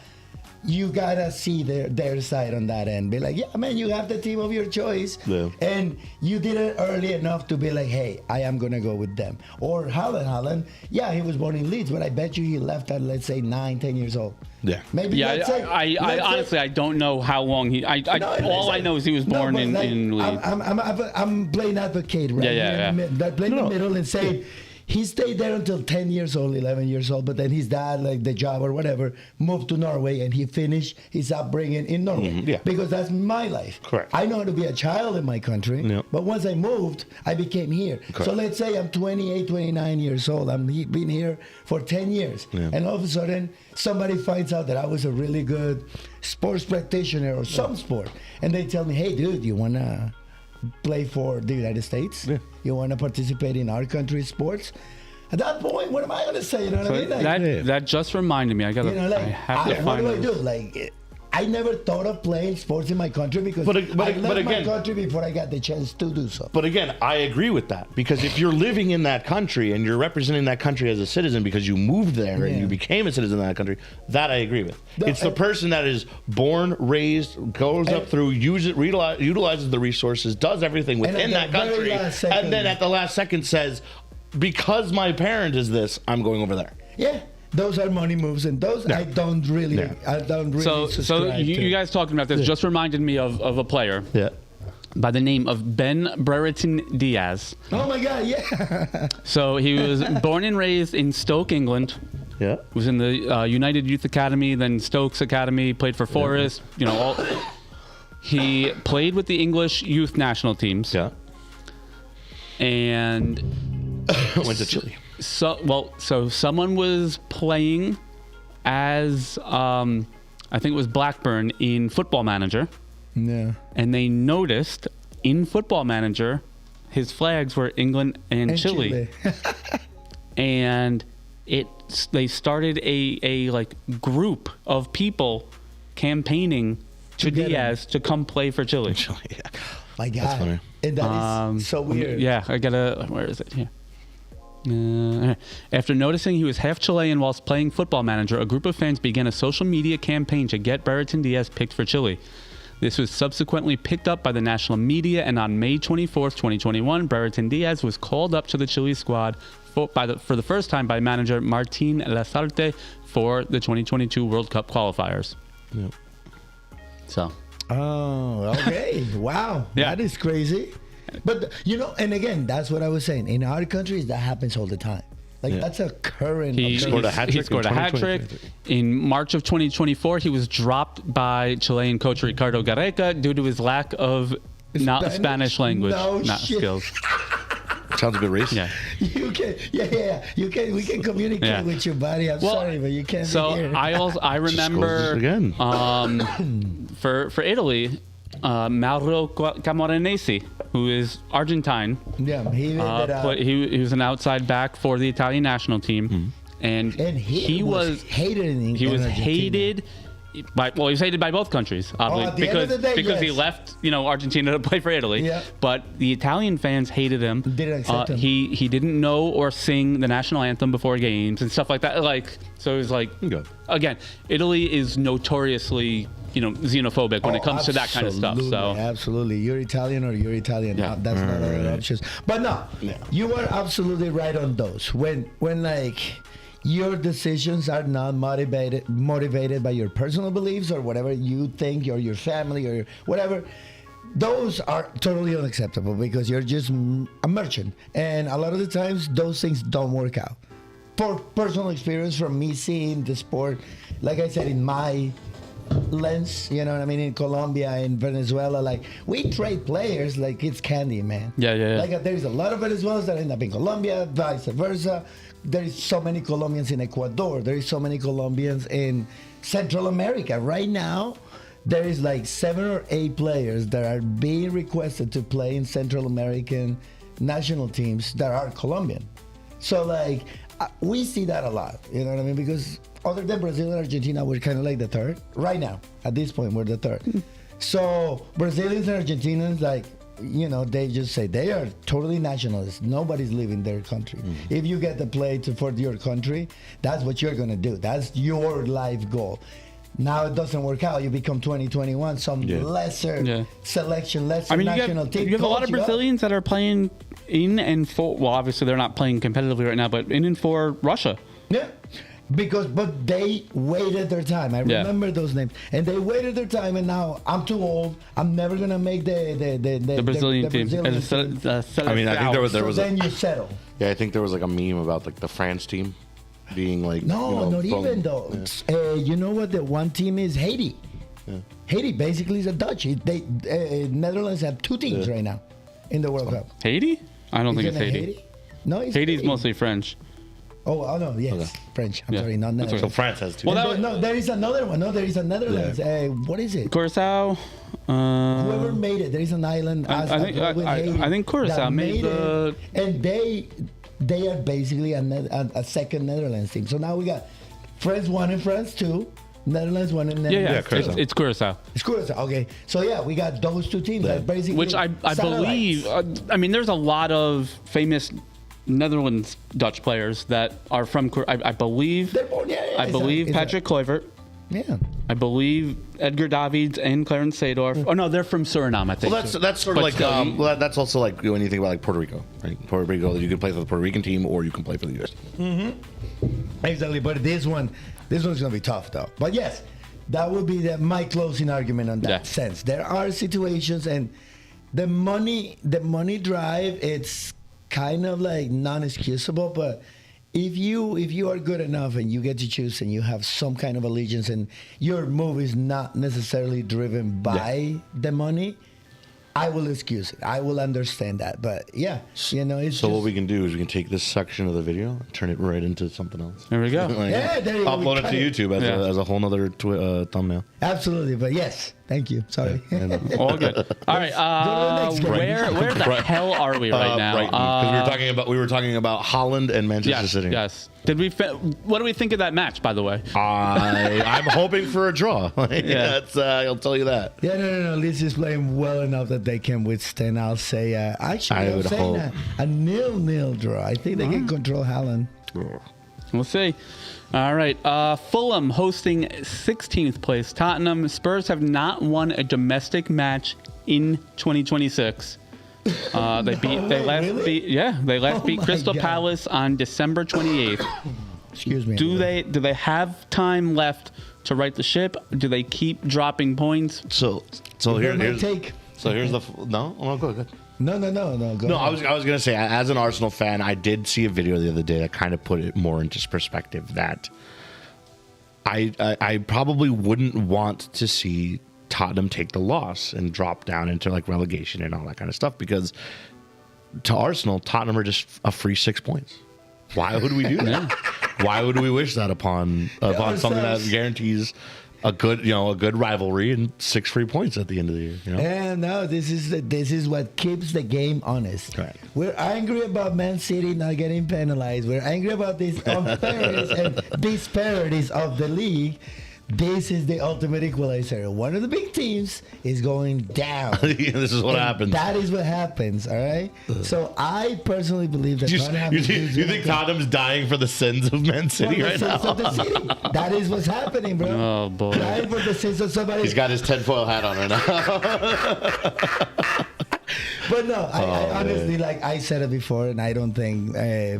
you gotta see their side on that end. Be like, yeah, man, you have the team of your choice, and you did it early enough to be like, hey, I am gonna go with them. Or Holland, yeah, he was born in Leeds, but I bet you he left at let's say 9-10 years old. Yeah, maybe. Yeah, I honestly I don't know how long he. I know is he was born in Leeds. I'm playing advocate, right? Yeah. Playing the middle and saying. He stayed there until 10 years old, 11 years old, but then his dad, like the job or whatever, moved to Norway and he finished his upbringing in Norway. Because that's my life. Correct. I know how to be a child in my country, but once I moved, I became here. Correct. So let's say I'm 28, 29 years old. I've been here for 10 years. And all of a sudden, somebody finds out that I was a really good sports practitioner or some sport. And they tell me, hey, dude, you want to play for the United States? You want to participate in our country's sports? At that point, what am I going to say? You know what I mean? Like, that just reminded me. I have to what find do I this. do? Like, I never thought of playing sports in my country because I left my country before I got the chance to do so. But again, I agree with that because if you're living in that country and you're representing that country as a citizen because you moved there and you became a citizen of that country, that I agree with. It's the person that is born, raised, goes up through, utilizes the resources, does everything within that country, and then at the last second says, because my parent is this, I'm going over there. Yeah. Those are money moves, and those I don't really So you guys talking about this just reminded me of a player by the name of Ben Brereton Diaz. Oh my God, yeah. So he was born and raised in Stoke, England. Yeah. Was in the United Youth Academy, then Stokes Academy, played for Forest, he played with the English youth national teams. Yeah. And went to Chile. So someone was playing as I think it was Blackburn in Football Manager. Yeah. And they noticed in Football Manager his flags were England and Chile. And they started a like group of people campaigning to Diaz to come play for Chile. My God. That's funny. And that is so weird. Yeah, where is it? Here. After noticing he was half Chilean whilst playing Football Manager, a group of fans began a social media campaign to get Brereton Diaz picked for Chile. This was subsequently picked up by the national media, and on May 24th, 2021, Brereton Diaz was called up to the Chile squad for the first time by manager Martin Lasarte for the 2022 World Cup qualifiers. Yep. So. Oh, okay. Wow. Yeah. That is crazy. But, and again, that's what I was saying. In our countries, that happens all the time. Like, that's a current... He scored a hat trick. In March of 2024, he was dropped by Chilean coach Ricardo Gareca due to his lack of Spanish language skills. Sounds a bit racist. Yeah. You can, You can. We can communicate with you, buddy. I'm sorry, but you can't. So be here. I remember again. For Italy, Mauro Camoranesi, who is Argentine. Yeah, he was an outside back for the Italian national team, and he was hated in England. He was hated. He was hated by both countries, oddly, because he left, Argentina to play for Italy. Yeah. But the Italian fans hated him. Didn't accept him. He didn't know or sing the national anthem before games and stuff like that. So it was like, again, Italy is notoriously, xenophobic when it comes to that kind of stuff. So absolutely, you're Italian or you're Italian. Yeah. That's not other options. But no, you are absolutely right on those. When your decisions are not motivated by your personal beliefs or whatever you think, or your family or whatever, those are totally unacceptable because you're just a merchant. And a lot of the times, those things don't work out. For personal experience from me seeing the sport, like I said, in my lens, you know what I mean, in Colombia, in Venezuela, like, we trade players like it's candy, man. Yeah. Like, there's a lot of Venezuelans that end up in Colombia, vice versa. There is so many Colombians in Ecuador. There is so many Colombians in Central America. Right now, there is like 7 or 8 players that are being requested to play in Central American national teams that are Colombian. So, like, we see that a lot, you know what I mean? Because other than Brazil and Argentina, we're kind of like the third. Right now, at this point, we're the third. So, Brazilians and Argentinians, like, they just say they are totally nationalists. Nobody's leaving their country. Mm-hmm. If you get the play for your country, that's what you're going to do. That's your life goal. Now it doesn't work out. You become 2021, some lesser selection, national team. You have a lot of Brazilians that are playing in and for, well, obviously they're not playing competitively right now, but in and for Russia. Yeah. But they waited their time. I remember those names, and they waited their time. And now I'm too old. I'm never gonna make the Brazilian team. I mean, I think there was. Then you settle. Yeah, I think there was like a meme about like the France team being like. No, not even though. Yeah. You know what? The one team is Haiti. Yeah. Haiti basically is a Dutch. Netherlands have 2 teams right now in the World Cup. Haiti? I don't think it's Haiti. No, it's Haiti's mostly French. Oh no, yes, okay. French. I'm sorry, not Netherlands. So France has 2. Well, there is another one. No, there is a Netherlands. Yeah. What is it? Curacao. Whoever made it, there is an island. I think Curacao made the. And they are basically a second Netherlands team. So now we got France 1 and France 2. Netherlands 1 and Netherlands 2. It's Curacao. It's Curacao. Okay, so yeah, we got those 2 teams. That basically, which I believe. I mean, there's a lot of famous Netherlands Dutch players that are from. I believe. I believe Patrick Kluivert. Yeah. I believe Edgar Davids and Clarence Seedorf. Oh no, they're from Suriname, I think. Well, that's sort of like that's also like when you think about like Puerto Rico, right? Puerto Rico, you can play for the Puerto Rican team or you can play for the U.S. Mm-hmm. Exactly, but this one's gonna be tough though. But yes, that would be my closing argument on that sense. There are situations, and the money drive, it's kind of like non-excusable, but if you are good enough and you get to choose and you have some kind of allegiance and your move is not necessarily driven by the money, I will excuse it. I will understand that. But yeah, it's so what we can do is we can take this section of the video and turn it right into something else. There we go. There you go. Upload it to YouTube as a whole nother thumbnail. Absolutely. But yes, thank you. Sorry. All good. All right. Where the hell are we right now? Because we were talking about Holland and Manchester City. Yes. What do we think of that match, by the way? I'm hoping for a draw. I'll tell you that. Yeah, no. Leeds is playing well enough that they can withstand. I'll say, I'm saying a 0-0 draw. I think they can control Holland. We'll see. All right. Fulham hosting 16th place Tottenham. Spurs have not won a domestic match in 2026. They last beat Crystal Palace on December 28th. Excuse me. Do they have time left to right the ship? Do they keep dropping points? So here's the no, go ahead. No. Go ahead. I was gonna say, as an Arsenal fan, I did see a video the other day that kind of put it more into perspective. That I probably wouldn't want to see Tottenham take the loss and drop down into like relegation and all that kind of stuff, because to Arsenal, Tottenham are just a free 6 points. Why would we do that? Why would we wish that upon something that guarantees a good rivalry and 6 free points at the end of the year? You know? And no, this is what keeps the game honest. Right. We're angry about Man City not getting penalized. We're angry about these unfairness and disparities of the league. This is the ultimate equalizer. One of the big teams is going down. This is what happens. That is what happens, all right? So I personally believe that Tottenham you think Tottenham's dying for the sins of Man City right now? That is what's happening, bro. Oh, boy. Dying for the sins of somebody. He's got his tinfoil hat on right now. But no, I honestly, like I said it before, and I don't think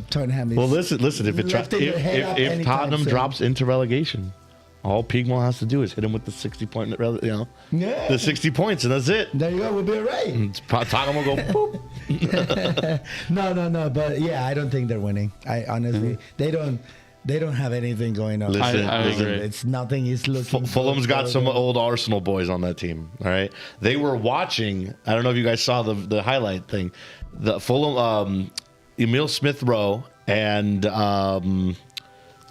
Tottenham is. Well, listen. If Tottenham drops into relegation, all Pigmont has to do is hit him with the 60-point, the 60 points, and that's it. There you go. We'll be all right. Tottenham will go boop. No. But yeah, I don't think they're winning. I honestly, they don't have anything going on. Listen, I agree. It's nothing is looking. Fulham's got some old Arsenal boys on that team. All right, they were watching. I don't know if you guys saw the highlight thing. The Fulham, Emile Smith Rowe and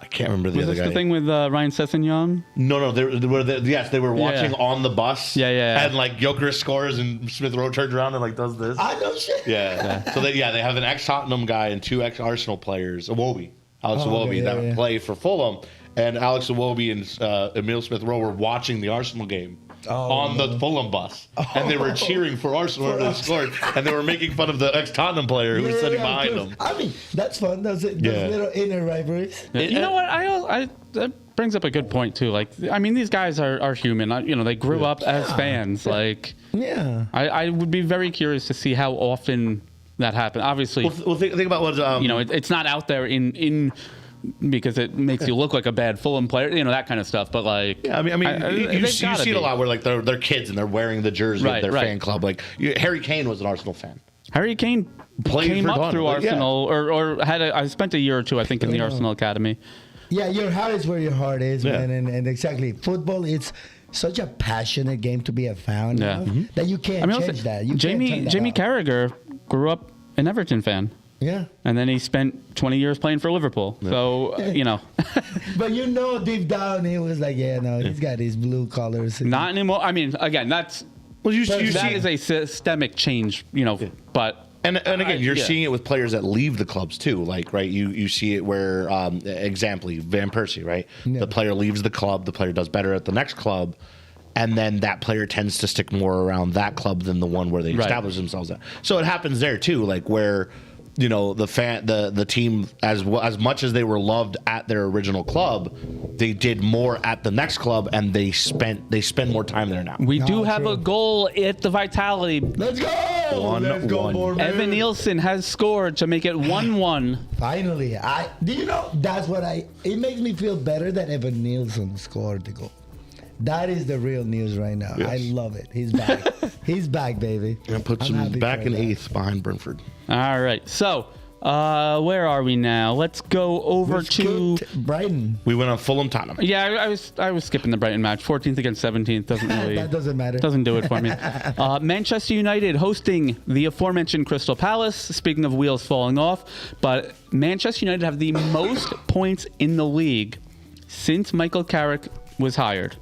I can't remember the other guy. Was this the thing with Ryan Sessegnon? No. They were watching on the bus. Yeah. And like Joker scores and Smith Rowe turns around and like does this. I know shit. Yeah. So they have an ex-Tottenham guy and 2 ex-Arsenal players. Alex Iwobi that play for Fulham, and Alex Iwobi and Emile Smith Rowe were watching the Arsenal game on the Fulham bus, and they were cheering for Arsenal when they scored, and they were making fun of the ex-Tottenham player who was sitting behind them. I mean, that's fun. Those little inner rivalries. Yeah. You know what? That brings up a good point too. Like, I mean, these guys are human. They grew up as fans. Like, I would be very curious to see how often that happened. Obviously, well, think about what it's not out there in because it makes you look like a bad Fulham player, that kind of stuff. But like, yeah, I mean, you see it a lot where like they're kids and they're wearing the jersey of their fan club. Like Harry Kane was an Arsenal fan. Harry Kane came up through Arsenal, or I spent a year or two, I think, in the Arsenal academy. Yeah, your heart is where your heart is, man, and exactly, football. It's such a passionate game to be a fan of that you can't change that. Jamie Carragher grew up an Everton fan. Yeah. And then he spent 20 years playing for Liverpool. Yeah. So, But deep down, he was like, he's got his blue colors. Not anymore. I mean, again, that is a systemic change, but... And again, you're seeing it with players that leave the clubs too. Like, right, you see it where, example, Van Persie, right? Yeah. The player leaves the club, the player does better at the next club, and then that player tends to stick more around that club than the one where they establish themselves at. So it happens there too, like where, the team, as much as they were loved at their original club, they did more at the next club, and they spend more time there now. We do have a goal at the Vitality. Let's go! Let's go, more, Evan Nielsen has scored to make it 1-1. Finally, that's what it makes me feel better that Evan Nielsen scored the goal. That is the real news right now. Yes. I love it. He's back. He's back, baby. And puts him back in 8th behind Brentford. All right. So, where are we now? Let's go over to Brighton. We went on Fulham Tottenham. Yeah, I was skipping the Brighton match. 14th against 17th doesn't really. That doesn't matter. Doesn't do it for me. Manchester United hosting the aforementioned Crystal Palace. Speaking of wheels falling off, but Manchester United have the most points in the league since Michael Carrick was hired.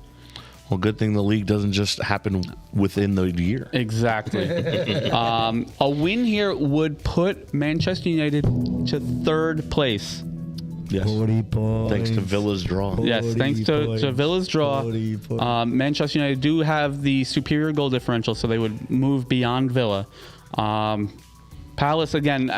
Well, good thing the league doesn't just happen within the year. Exactly. A win here would put Manchester United to 3rd place. Yes. 40 points. Thanks to Villa's draw. Yes, thanks to Villa's draw. Manchester United do have the superior goal differential, so they would move beyond Villa. Palace, again,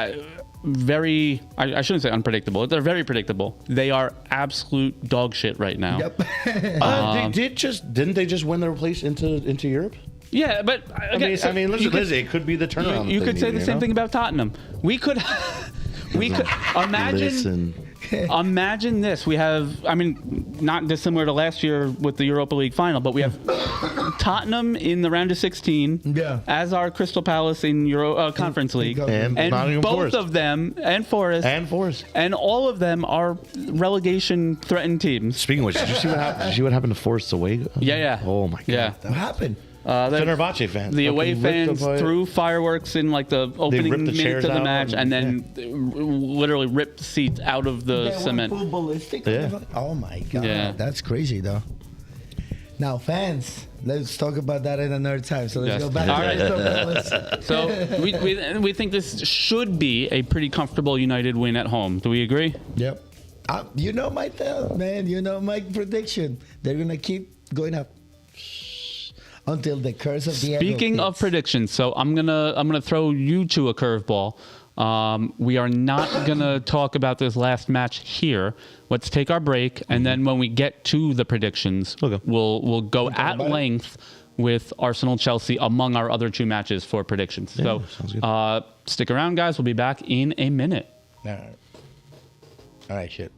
very, I shouldn't say unpredictable. They're very predictable. They are absolute dog shit right now. Yep. Didn't they just win their place into Europe? Yeah, but again, listen, it could be the turnaround. You could say the same thing about Tottenham. We could imagine. Imagine this. We have, I mean, not dissimilar to last year with the Europa League final, but we have Tottenham in the round of 16 as our Crystal Palace in Conference League. And both Forest. of them, and Forest. And all of them are relegation-threatened teams. Speaking of which, did you see what happened to Forest away? Yeah. Oh, my God. Yeah. What happened? Fenerbahce fans. The away fans threw fireworks in like the opening minutes of the match, and then literally ripped seats out of the cement. Full ballistic. Yeah. Oh my God, Yeah. that's crazy though. Now fans, let's talk about that at another time. So let's Yes. go back. All right. So we think this should be a pretty comfortable United win at home. Do we agree? Yep. You know my tell, man. You know my prediction. They're gonna keep going up until the curse of the Speaking of predictions, so I'm gonna throw you to a curveball. We are not gonna talk about this last match here. Let's take our break, and then when we get to the predictions, we'll go at length with Arsenal Chelsea among our other two matches for predictions. Yeah, so sounds good. Stick around, guys. We'll be back in a minute. All right, shit.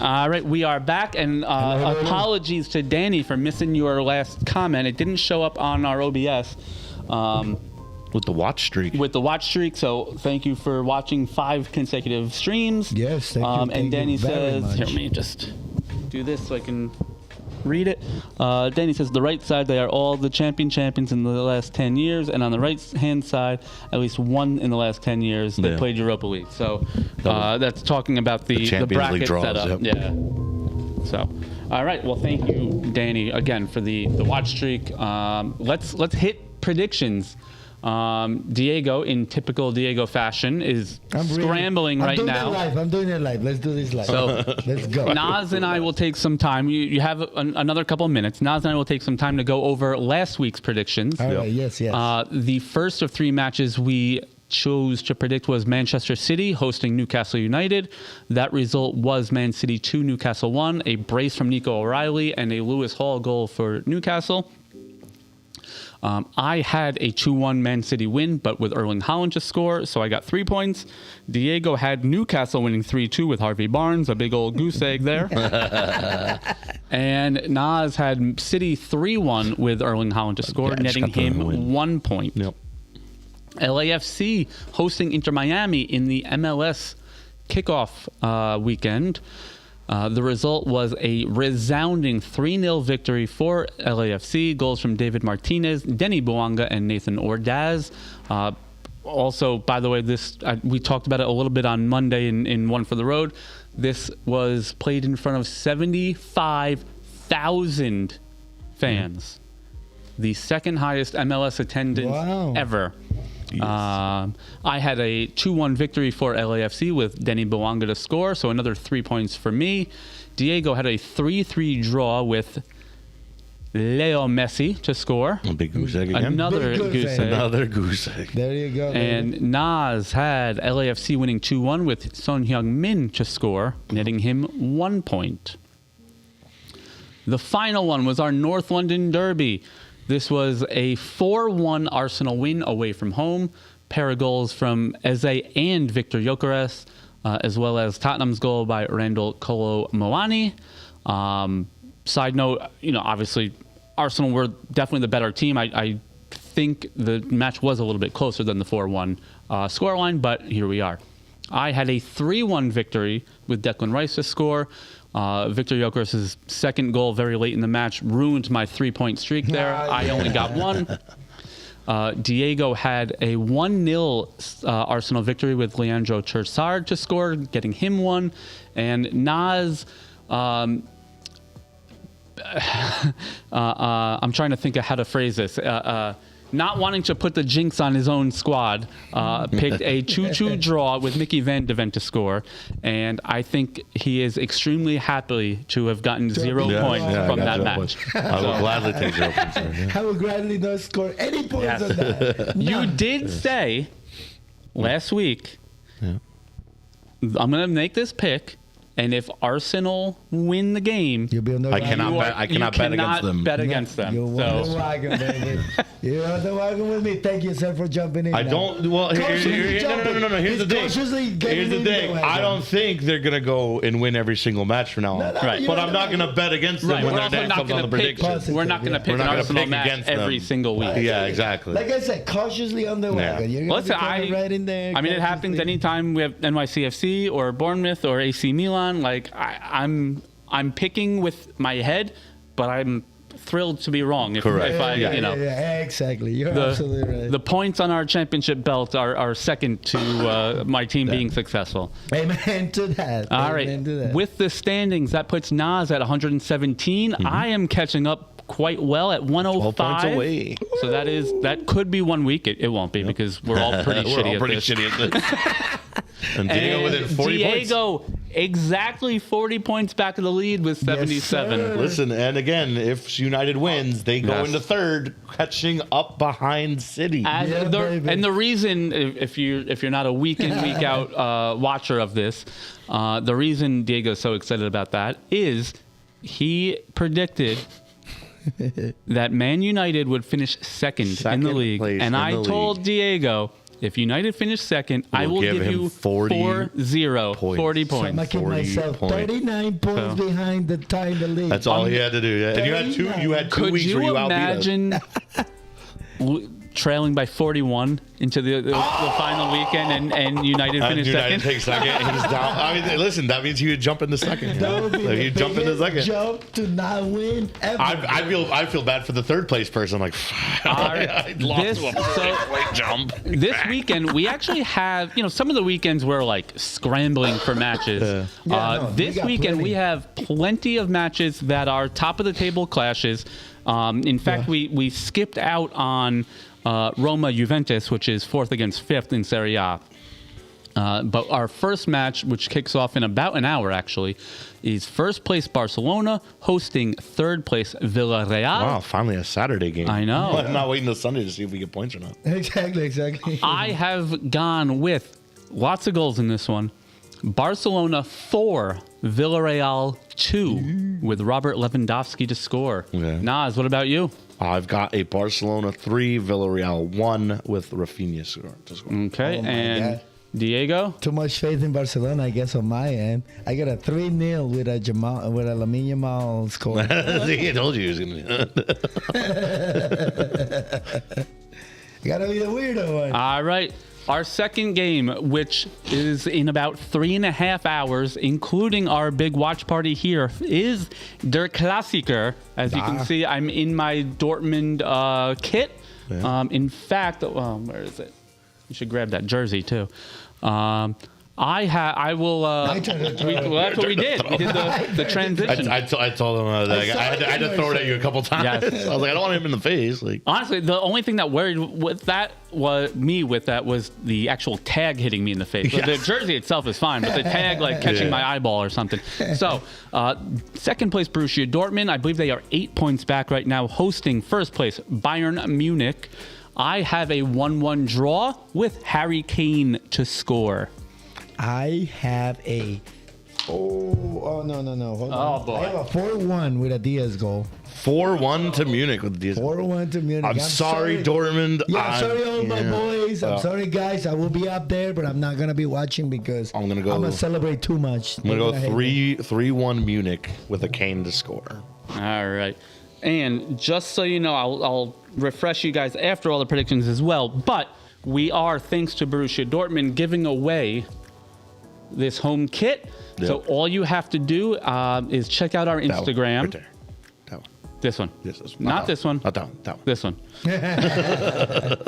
All right, we are back, and apologies to Danny for missing your last comment. It didn't show up on our OBS. With the watch streak. So thank you for watching 5 consecutive streams. Yes, thank you. And Danny says, much. here, let me just do this so I can read it. Danny says, the right side, they are all the champions in the last 10 years. And on the right-hand side, at least one in the last 10 years, they played Europa League. So that's talking about the bracket setup. Yep. Yeah. So, all right. Well, thank you, Danny, again, for the watch streak. Let's hit predictions. Diego, in typical Diego fashion, is scrambling right now. I'm doing it live. Let's do this live. So let's go. Naz and I will take some time. You have another couple of minutes. Naz and I will take some time to go over last week's predictions. All right, yes. The first of 3 matches we chose to predict was Manchester City hosting Newcastle United. That result was Man City 2, Newcastle 1, a brace from Nico O'Reilly, and a Lewis Hall goal for Newcastle. I had a 2-1 Man City win, but with Erling Haaland to score, so I got 3 points. Diego had Newcastle winning 3-2 with Harvey Barnes, a big old goose egg there. And Naz had City 3-1 with Erling Haaland to score, netting him 1 point. Yep. LAFC hosting Inter Miami in the MLS kickoff weekend. The result was a resounding 3-0 victory for LAFC. Goals from David Martinez, Denny Bouanga, and Nathan Ordaz. Also, by the way, we talked about it a little bit on Monday in One for the Road. This was played in front of 75,000 fans. The second highest MLS attendance ever. Yes. I had a 2-1 victory for LAFC with Denny Bouanga to score, so another 3 points for me. Diego had a 3-3 draw with Leo Messi to score. A big goose egg again. Another goose egg. Another goose egg. There you go. And Nas had LAFC winning 2-1 with Son Heung-min to score, netting him 1 point. The final one was our North London Derby. This was a 4-1 Arsenal win away from home. Pair of goals from Eze and Victor Gyökeres, as well as Tottenham's goal by Randall Kolo Muani. Side note, obviously Arsenal were definitely the better team. I think the match was a little bit closer than the 4-1 scoreline, but here we are. I had a 3-1 victory with Declan Rice to score. Victor Gyökeres' second goal very late in the match ruined my 3-point streak there. I only got one. Diego had a 1-0 Arsenal victory with Leandro Trossard to score, getting him one. And Nas, I'm trying to think of how to phrase this. Not wanting to put the jinx on his own squad, picked a 2-2 draw with Mickey Van de Ven to score. And I think he is extremely happy to have gotten 0 points from that match. I will gladly take 0 points. I will gladly not score any points on that. You did say last week, I'm going to make this pick. And if Arsenal win the game, you'll be on the I cannot bet against them. Bet against them. You're on the wagon, baby. You're on the wagon with me. Thank you, sir, for jumping in. I don't. Well, no. Here's the thing. I don't think they're gonna go and win every single match from now on. Right. But I'm not gonna bet against them when their name comes on the predictions. We're not gonna pick an Arsenal match every single week. Yeah, exactly. Like I said, cautiously on the wagon. You're gonna be right in there. I mean, it happens anytime we have NYCFC or Bournemouth or AC Milan. Like I'm picking with my head, but I'm thrilled to be wrong. If I exactly. You're absolutely right. The points on our championship belt are second to my team being successful. Amen to that. All right. With the standings, that puts Nas at 117. Mm-hmm. I am catching up quite well at 105. 12 points away. So that could be 1 week. It won't be because we're all pretty shitty at this. And Diego within 40 points. Diego exactly 40 points back of the lead with 77. Yes, listen, and again, if United wins, they go into third, catching up behind City. And the reason, if you're not a week in, week out watcher of this, the reason Diego's so excited about that is he predicted that Man United would finish second in the league. And I told Diego, if United finish second, I will give you 40 points. So I'm making myself 39 points behind the tie in the league. That's all he had to do. Yeah. And you had 2 weeks where you outbeat us. Could you imagine trailing by 41 into the final weekend and United finish second? Takes second. He's down. I mean, listen, that means he would jump in the second. That would be he'd jump in the second. Jump to not win ever. I feel bad for the third place person. Like, I lost to a great jump. This weekend, we actually have, some of the weekends we're like scrambling for matches. This weekend, we have plenty of matches that are top of the table clashes. In fact, we skipped out on Roma Juventus, which is 4th against 5th in Serie A. But our first match, which kicks off in about an hour, actually, is first place Barcelona hosting third place Villarreal. Wow, finally a Saturday game. I know. I'm not waiting till Sunday to see if we get points or not. Exactly. I have gone with lots of goals in this one. Barcelona 4, Villarreal 2, with Robert Lewandowski to score. Okay. Nas, what about you? I've got a Barcelona 3, Villarreal 1 with Rafinha to score. Okay, and Diego? Too much faith in Barcelona, I guess, on my end. I got a 3-0 with a Lamine Yamal score. See, I told you he was going to be. Gotta be the weirdo one. All right. Our second game, which is in about 3.5 hours, including our big watch party here, is Der Klassiker. As you can see, I'm in my Dortmund kit. Yeah. In fact, where is it? You should grab that jersey, too. I will. That's what we did. We did the transition. I told him that I had to throw it at you a couple times. Yes. I was like, I don't want him in the face. Like, honestly, the only thing that worried with that was the actual tag hitting me in the face. Yes. The jersey itself is fine, but the tag catching my eyeball or something. So, second place Borussia Dortmund. I believe they are 8 points back right now, hosting first place Bayern Munich. I have a 1-1 draw with Harry Kane to score. I have a no. Hold on. Oh, boy. I have a 4-1 with a Diaz goal. 4-1 to Munich with Diaz. 4-1 to Munich. I'm sorry, Dortmund. Yeah, sorry, all my boys. I'm sorry, guys. I will be up there, but I'm not gonna be watching because I'm gonna celebrate too much. I'm gonna go 3-1 Munich with a Kane to score. All right. And just so you know, I'll refresh you guys after all the predictions as well. But we are, thanks to Borussia Dortmund, giving away this home kit. Yep. So all you have to do is check out our Instagram. Right there. That one. This one. This one. Not this one. Not that one. That one. This one.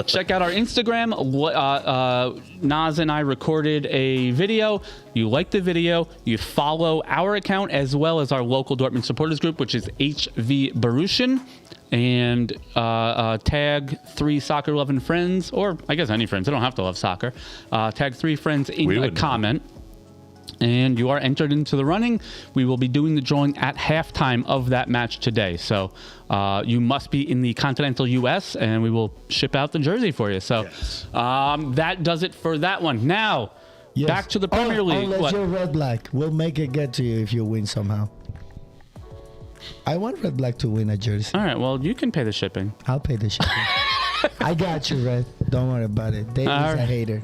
Check out our Instagram. Naz and I recorded a video. You like the video. You follow our account as well as our local Dortmund supporters group, which is HV Borussian. And tag 3 soccer-loving friends, or I guess any friends. They don't have to love soccer. Tag 3 friends in a comment. And you are entered into the running. We will be doing the drawing at halftime of that match today. So you must be in the continental U.S., and we will ship out the jersey for you. So that does it for that one. Now, back to the Premier League. Unless you're red-black. We'll make it get to you if you win somehow. I want red-black to win a jersey. All right, well, you can pay the shipping. I'll pay the shipping. I got you, Red. Don't worry about it. David's a hater.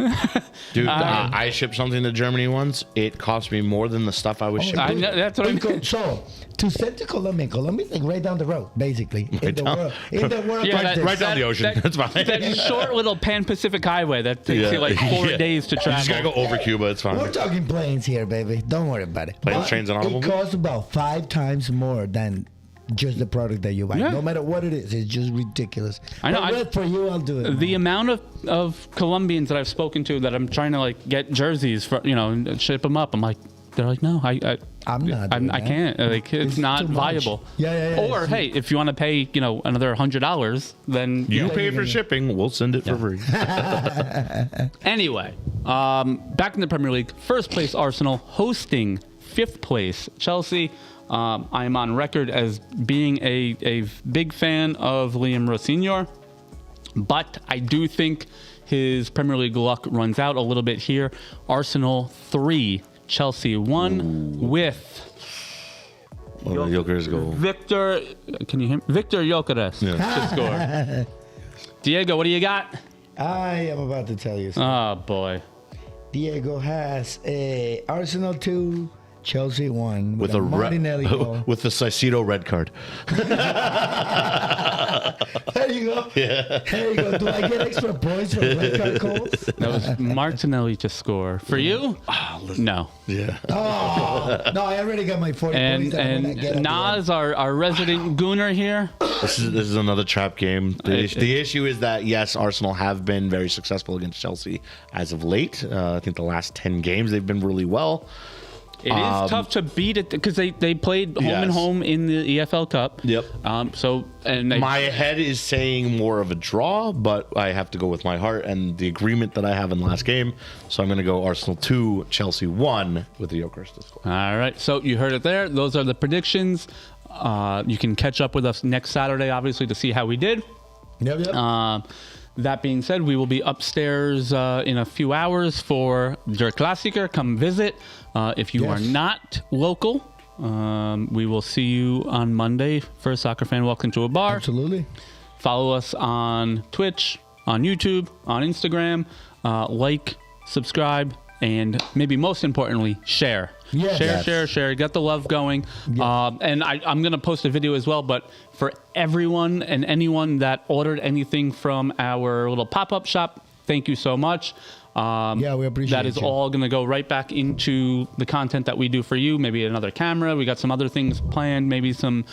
Dude, I shipped something to Germany once. It cost me more than the stuff I was shipping. That's what I mean. So, to send to Colombia, Colombia's like right down the road, basically. In the world right down the ocean. That's fine. That short little Pan-Pacific Highway that takes you like 4 days to travel. You just got to go over Cuba. It's fine. We're talking planes here, baby. Don't worry about it. Planes, trains, and automobiles? It costs about 5 times more than just the product that you buy. No matter what it is, it's just ridiculous. I know. But for you, I'll do it. The amount of Colombians that I've spoken to that I'm trying to get jerseys for, and ship them up. I'm like, they're like, no, I'm not. I can't. It's not viable. Yeah. Or hey, if you want to pay, another $100, then you pay for shipping. We'll send it for free. Anyway, back in the Premier League, first place Arsenal hosting 5th place Chelsea. I am on record as being a big fan of Liam Rossignol, but I do think his Premier League luck runs out a little bit here. Arsenal 3, Chelsea 1 with Jokeris goal. Victor, can you hear me? Victor Jokeris to score. Diego, what do you got? I am about to tell you something. Oh, boy. Diego has a Arsenal 2, Chelsea 1 with a Martinelli goal. With the Caicedo red card. There you go. Yeah. There you go. Do I get extra points for red card goals? That was Martinelli to score. For you? No. Yeah. Oh, no, I already got my 40 points. And Naz, our resident gooner here. This is another trap game. The issue is that, yes, Arsenal have been very successful against Chelsea as of late. I think the last 10 games they've been really well. It is tough to beat it because they played home and home in the EFL Cup. Yep. My head is saying more of a draw, but I have to go with my heart and the agreement that I have in the last game. So I'm going to go Arsenal 2, Chelsea 1 with the Jokeris to score. All right. So you heard it there. Those are the predictions. You can catch up with us next Saturday, obviously, to see how we did. Yep. That being said, we will be upstairs in a few hours for Der Klassiker. Come visit. If you are not local, we will see you on Monday for a soccer fan walking to a bar. Absolutely. Follow us on Twitch, on YouTube, on Instagram. Like, subscribe, and maybe most importantly, share. Yes. Share. Get the love going. Yes. And I'm going to post a video as well, but for everyone and anyone that ordered anything from our little pop-up shop, thank you so much. We appreciate that. Is all going to go right back into the content that we do for you. Maybe another camera. We got some other things planned. Maybe some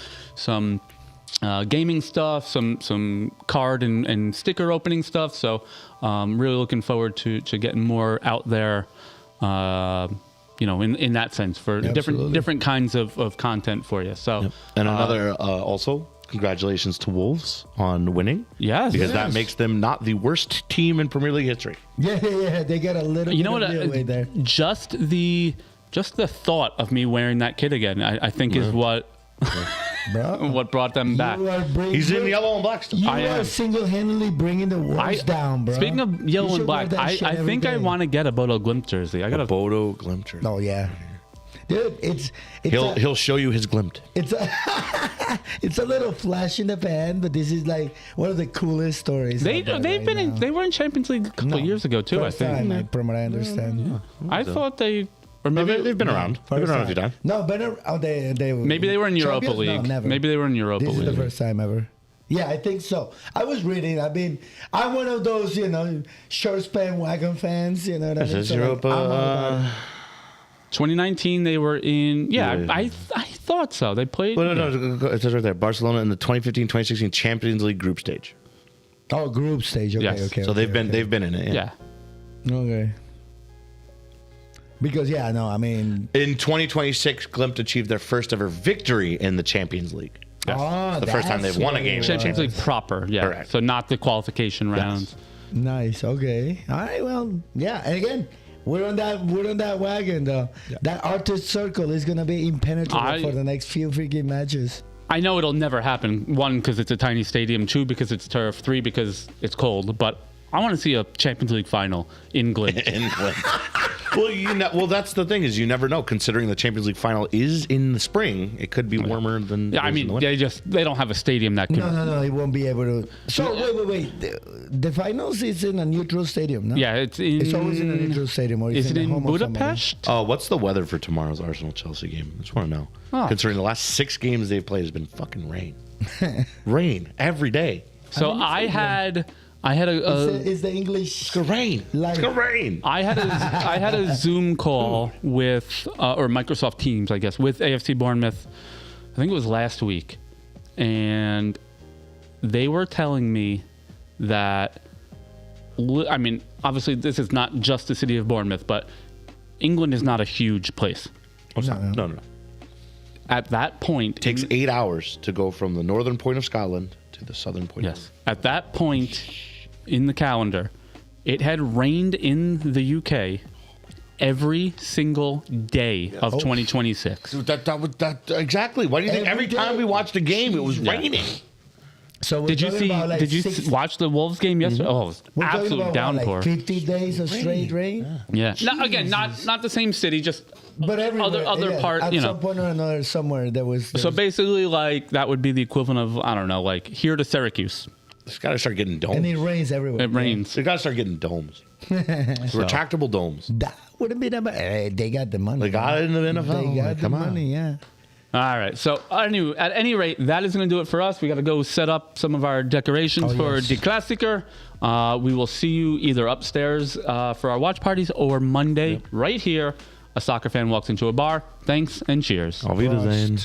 gaming stuff, some card and sticker opening stuff. So really looking forward to getting more out there in that sense for different kinds of content for you. So, and another also. Congratulations to Wolves on winning. Yes. Because that makes them not the worst team in Premier League history. Yeah. They got a little bit of leeway there. Just the thought of me wearing that kit again, I think is what what brought them back. He's in yellow and black stuff. You are single-handedly bringing the Wolves down, bro. Speaking of yellow and black, I think I want to get a Bodo Glimt jersey. I got a Bodo Glimt jersey. Oh, yeah. Dude, he'll show you his glimt. It's a little flash in the pan, but this is like one of the coolest stories. They were in Champions League a couple of years ago too. First I think. Time, from what I understand. Yeah. I thought they. Or maybe they've been around. They've been around a few times. No, they maybe they were in Europa League. No, never. Maybe they were in Europa League. This is the first time ever. Yeah, I think so. I was reading. I'm one of those, short span wagon fans. You know what I mean? Is Europa? 2019, they were in. Yeah, I thought so. They played. Well, no, it says right there. Barcelona in the 2015-2016 Champions League group stage. Oh, group stage. Okay, yes. okay. So they've been in it. Yeah. Okay. Because in 2026, Glimt achieved their first ever victory in the Champions League. Yes. Oh, the first time they've won a game. Champions League proper. Yeah. Correct. So not the qualification rounds. Nice. Okay. All right. Well, yeah. And again. We're on that wagon though. Yeah. That artist circle is gonna be impenetrable for the next few freaking matches. I know it'll never happen. 1, because it's a tiny stadium. 2, because it's turf. 3, because it's cold. But I want to see a Champions League final in Glimt. In Glimt. Well, that's the thing is you never know. Considering the Champions League final is in the spring, it could be warmer than. Yeah, they don't have a stadium that can. No, it won't be able to. So wait. The finals is in a neutral stadium, no? Yeah, it's always in a neutral stadium. Or is it in Budapest? Oh, what's the weather for tomorrow's Arsenal-Chelsea game? I just want to know. Oh. Considering the last 6 games they've played has been fucking rain. Rain every day. So I had is the English rain? It's gonna rain. I had a Zoom call with or Microsoft Teams, I guess, with AFC Bournemouth. I think it was last week, and they were telling me that. Obviously, this is not just the city of Bournemouth, but England is not a huge place. No. At that point, it takes 8 hours to go from the northern point of Scotland to the southern point. Yes. At that point in the calendar, it had rained in the UK every single day of 2026. That exactly. Why do you think every time we watched a game, it was raining? So did you watch the Wolves game yesterday? Mm-hmm. Oh, it was absolute downpour. Like 50 days of straight rain? Yeah. Not the same city, just but other part. At some point or another, somewhere there was. So basically, that would be the equivalent of here to Syracuse. It's got to start getting domes. And it rains everywhere. It rains. They got to start getting domes. Retractable domes. That wouldn't be that bad. They got the money. They got it in the NFL. They got the money, yeah. All right. So at any rate, that is going to do it for us. We got to go set up some of our decorations for Die Klassiker. We will see you either upstairs for our watch parties or Monday right here. A soccer fan walks into a bar. Thanks and cheers. Auf Wiedersehen.